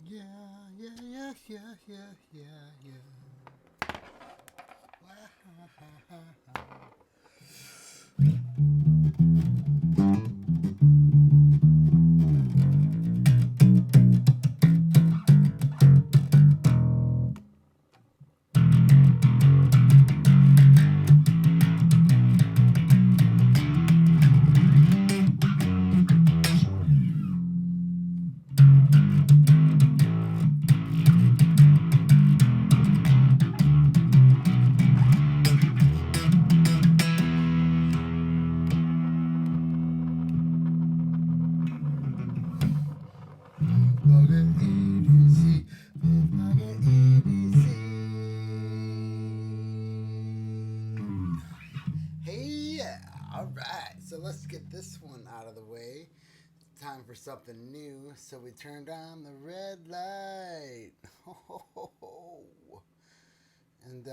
Yeah, yeah, yeah, yeah, yeah, yeah, yeah. Bucket EDC, bucket EDC. Hey, yeah, all right. So let's get this one out of the way. Time for something new. So we turned on the red light. Ho, ho, ho, ho. And,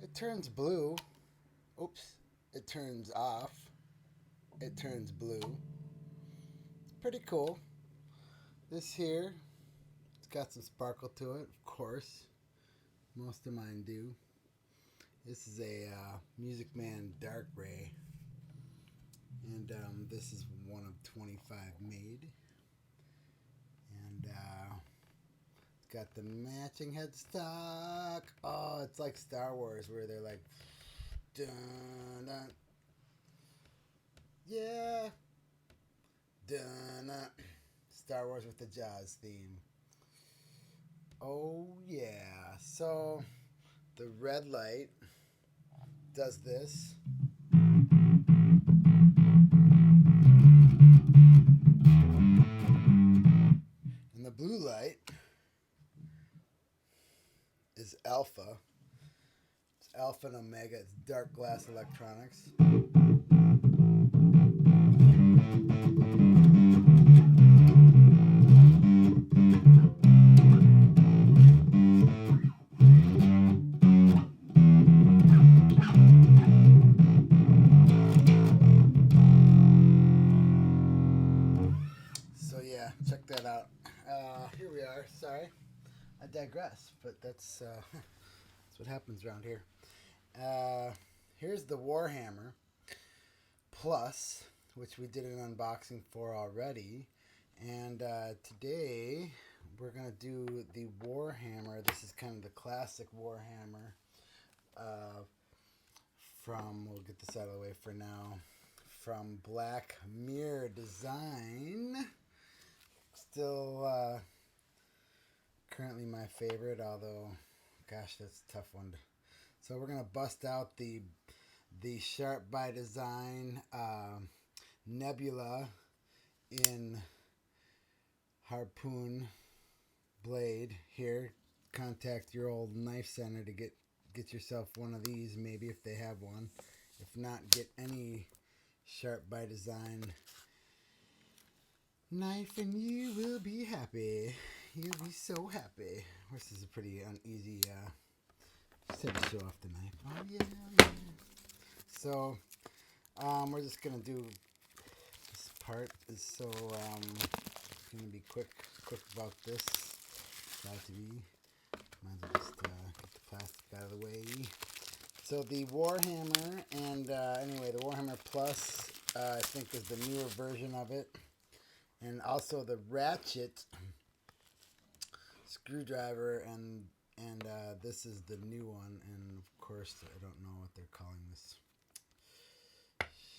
it turns blue. Oops. It turns off. It turns blue. It's pretty cool. This here, it's got some sparkle to it, of course. Most of mine do. This is a Music Man Dark Ray. And this is one of 25 made. And it's got the matching headstock. Oh, it's like Star Wars where they're like, dun dun. Yeah. Dun dun. Star Wars with the Jaws theme. Oh, yeah. So the red light does this. And the blue light is alpha. It's alpha and omega. It's dark glass electronics. So yeah, check that out. Here we are. Sorry, I digress, but that's that's what happens around here. Here's the Warhammer Plus, which we did an unboxing for already, and today we're gonna do the Warhammer. This is kind of the classic Warhammer from. We'll get this out of the way for now. From Black Mirror Design. Still currently my favorite, although, gosh, that's a tough one. So we're gonna bust out the Sharp by Design Nebula in harpoon blade. Here, contact your old knife center to get yourself one of these, maybe if they have one. If not, get any Sharp by Design knife and you will be happy. You'll be so happy. This is a pretty uneasy, just had to show off the knife. Oh yeah, yeah. So, we're just gonna do, this part is so, gonna be quick about this. Try to be. Might as well just, get the plastic out of the way. So the Warhammer, and, anyway, the Warhammer Plus, I think is the newer version of it. And also the ratchet screwdriver, and this is the new one. And of course, I don't know what they're calling this.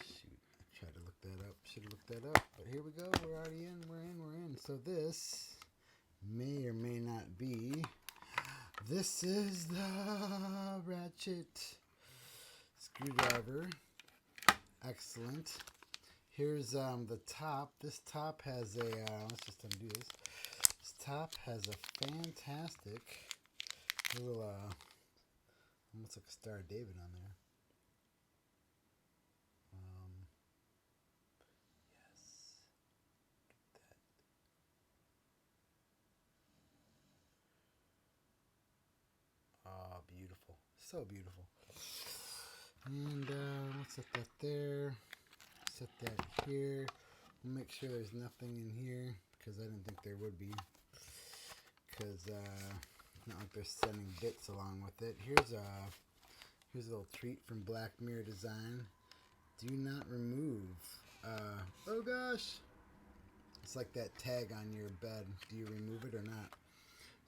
Shoot, I tried to look that up. Should have looked that up. But here we go. We're already in. We're in. So this may or may not be. This is the ratchet screwdriver. Excellent. Here's the top. This top has a, let's just undo this. This top has a fantastic little, almost like a Star of David on there. Yes. That. Oh, beautiful. So beautiful. And let's set that there. Set that here. We'll make sure there's nothing in here because I didn't think there would be. Because not like they're sending bits along with it. Here's a little treat from Black Mirror Design. Do not remove. Oh gosh! It's like that tag on your bed. Do you remove it or not?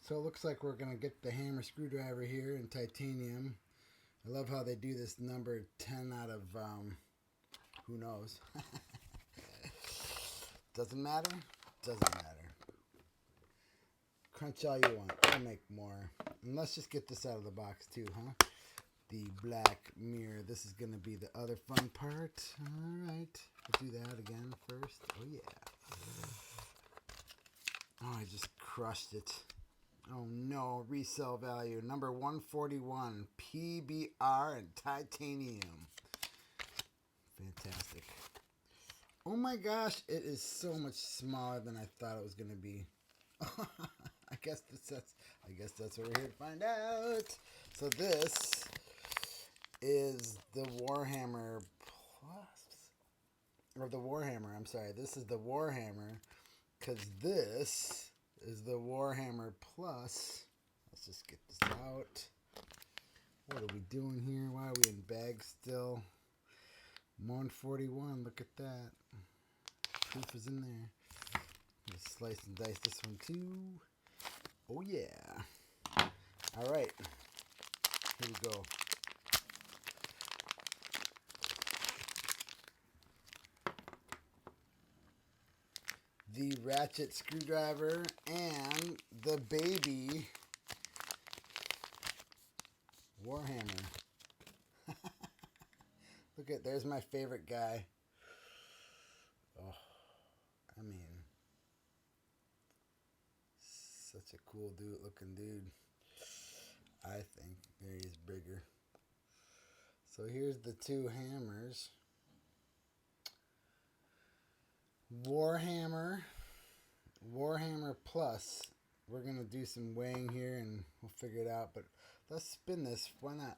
So it looks like we're going to get the hammer screwdriver here in titanium. I love how they do this number 10 out of, who knows. Doesn't matter? Doesn't matter. Crunch all you want. I'll make more. And let's just get this out of the box too, huh? The Black Mirror. This is going to be the other fun part. Alright. We'll do that again first. Oh yeah. Oh, I just crushed it. Oh no, resale value. Number 141. PBR and titanium. Fantastic. Oh my gosh, it is so much smaller than I thought it was going to be. I guess that's what we're here to find out. So this is the Warhammer Plus. Or the Warhammer, I'm sorry. This is the Warhammer. Because this is the Warhammer Plus. Let's just get this out. What are we doing here? Why are we in bags still? 141, look at that. Proof is in there. Let's slice and dice this one too. Oh yeah. Alright. Here we go. The ratchet screwdriver and the baby Warhammer. Look at, there's my favorite guy. Oh, I mean, such a cool dude looking dude. I think. There he is, bigger. So here's the two hammers. Warhammer Plus. We're going to do some weighing here and we'll figure it out. But let's spin this. Why not?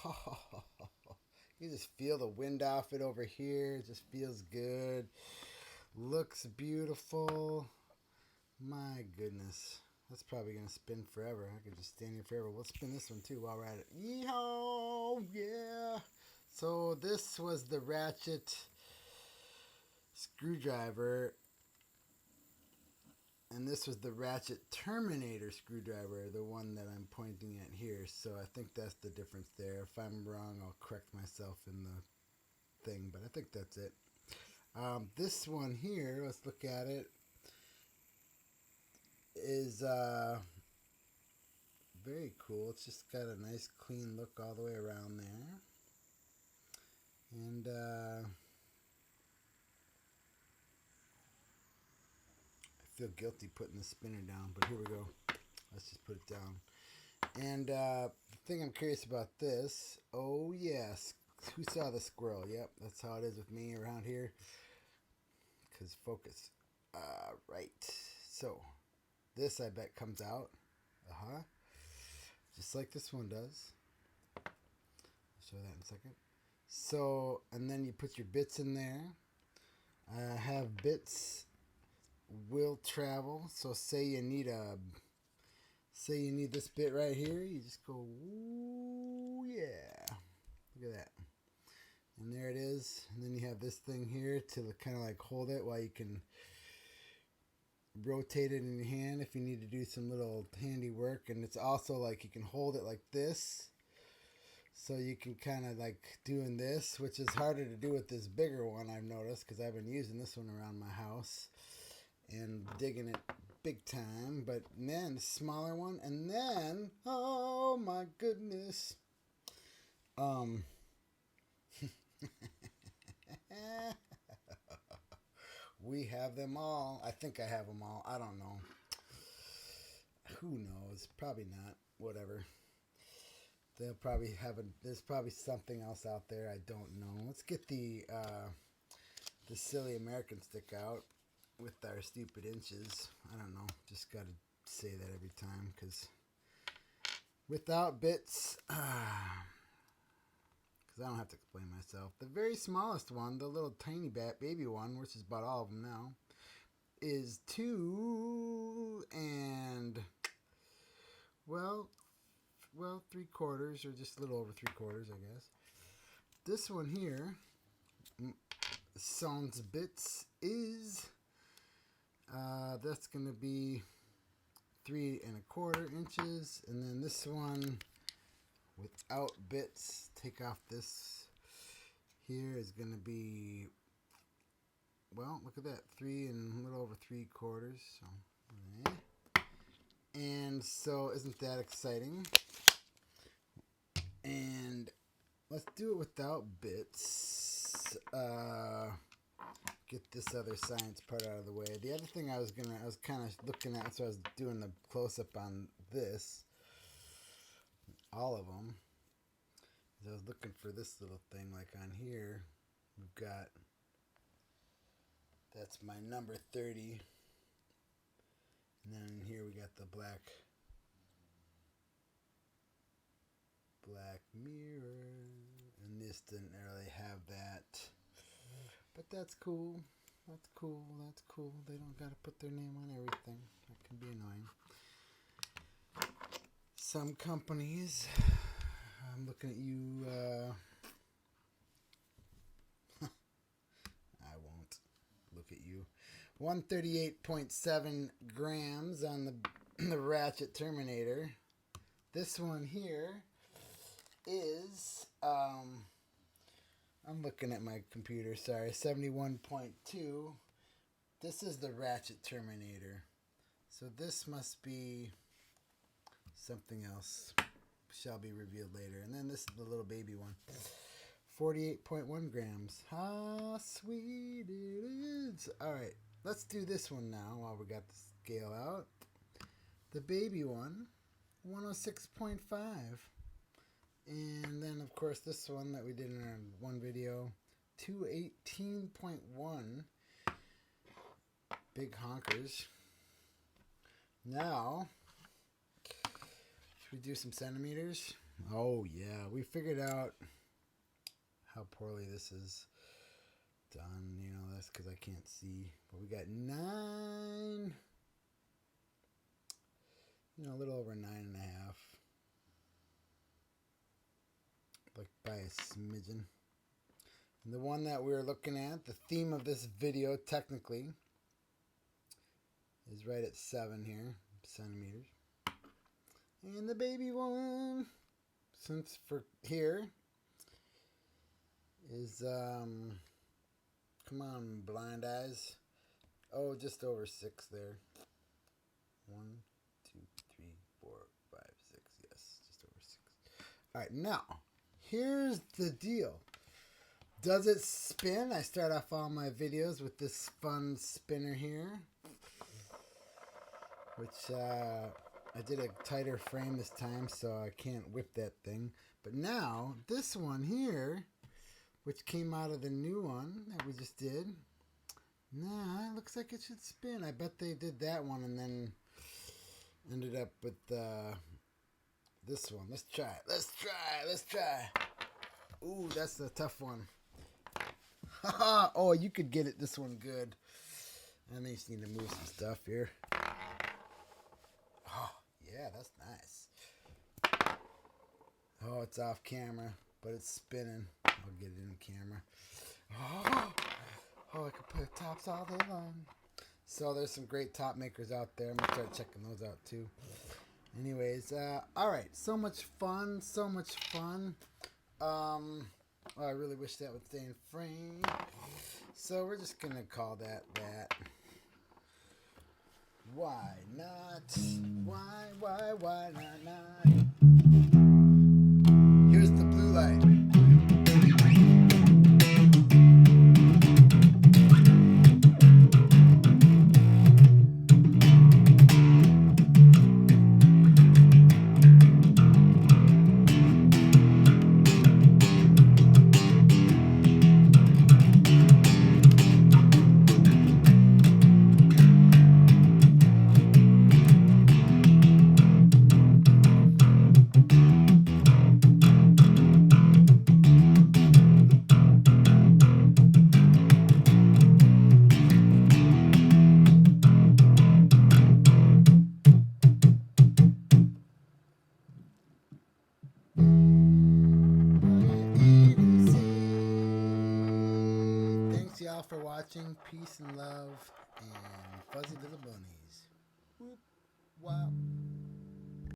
Oh, you just feel the wind off it over here. It just feels good. Looks beautiful. My goodness. That's probably going to spin forever. I could just stand here forever. We'll spin this one too while we're at it. Yeehaw! Yeah! So this was the ratchet screwdriver. And this was the ratchet Terminator screwdriver, the one that I'm pointing at here. So I think that's the difference there. If I'm wrong, I'll correct myself in the thing. But I think that's it. This one here, let's look at it, is very cool. It's just got a nice clean look all the way around there. And feel guilty putting the spinner down, but here we go. Let's just put it down. And the thing I'm curious about this, oh yes, who saw the squirrel? Yep, that's how it is with me around here. Because focus. Right. So this I bet comes out. Just like this one does. I'll show that in a second. So, and then you put your bits in there. Have bits will travel. So say you need this bit right here, you just go, ooh, yeah. Look at that. And there it is. And then you have this thing here to kind of like hold it while you can rotate it in your hand if you need to do some little handy work. And it's also like you can hold it like this. So you can kind of like doing this, which is harder to do with this bigger one, I've noticed, because I've been using this one around my house and digging it big time. But man, the smaller one, and then, oh my goodness, we have them all. I think I have them all. I don't know. Who knows? Probably not. Whatever. They'll probably have there's probably something else out there. I don't know. Let's get the silly American stick out with our stupid inches. I don't know. Just got to say that every time, because without bits, because I don't have to explain myself. The very smallest one, the little tiny baby one, which is about all of them now, is 2 and, well, 3/4, or just a little over 3/4, I guess. This one here, sans bits, is, that's going to be 3 1/4 inches. And then this one, without bits, take off this here, is going to be, well, look at that, 3 and a little over 3/4. So, and so, isn't that exciting? And let's do it without bits. Get this other science part out of the way. The other thing I was kind of looking at, so I was doing the close-up on this, all of them. I was looking for this little thing, like on here, we've got, that's my number 30. And then here we got the black mirror. And this didn't really have that. But that's cool. That's cool. That's cool. They don't got to put their name on everything. That can be annoying. Some companies, I'm looking at you, I won't look at you. 138.7 grams on the Ratchet Terminator. This one here is, I'm looking at my computer, sorry, 71.2. This is the Ratchet Terminator. So this must be something else. Shall be revealed later. And then this is the little baby one. 48.1 grams. How sweet it is. Alright, let's do this one now while we got the scale out. The baby one, 106.5. And then, of course, this one that we did in our one video, 218.1. Big honkers. Now, should we do some centimeters? Oh, yeah. We figured out how poorly this is done. You know, that's because I can't see. But we got 9, a little over 9.5. Like by a smidgen. And the one that we're looking at, the theme of this video technically, is right at 7 here, centimeters. And the baby one, since for here, is, come on, blind eyes. Oh, just over 6 there. 1, 2, 3, 4, 5, 6. Yes, just over 6. All right, now, here's the deal. Does it spin? I start off all my videos with this fun spinner here, which I did a tighter frame this time, so I can't whip that thing. But now, this one here, which came out of the new one that we just did, nah, it looks like it should spin. I bet they did that one and then ended up with this one. Let's try it. Let's try. Ooh, that's a tough one. Oh, you could get it this one good. And then you just need to move some stuff here. Oh, yeah, that's nice. Oh, it's off camera, but it's spinning. I'll get it in camera. Oh, I could put tops all day long. So there's some great top makers out there. I'm going to start checking those out too. Anyways, alright, so much fun. Oh, I really wish that would stay in frame. So we're just going to call that. Why not? Why not? Here's the blue light. for watching. Peace and love and fuzzy little bunnies. Whoop, wop.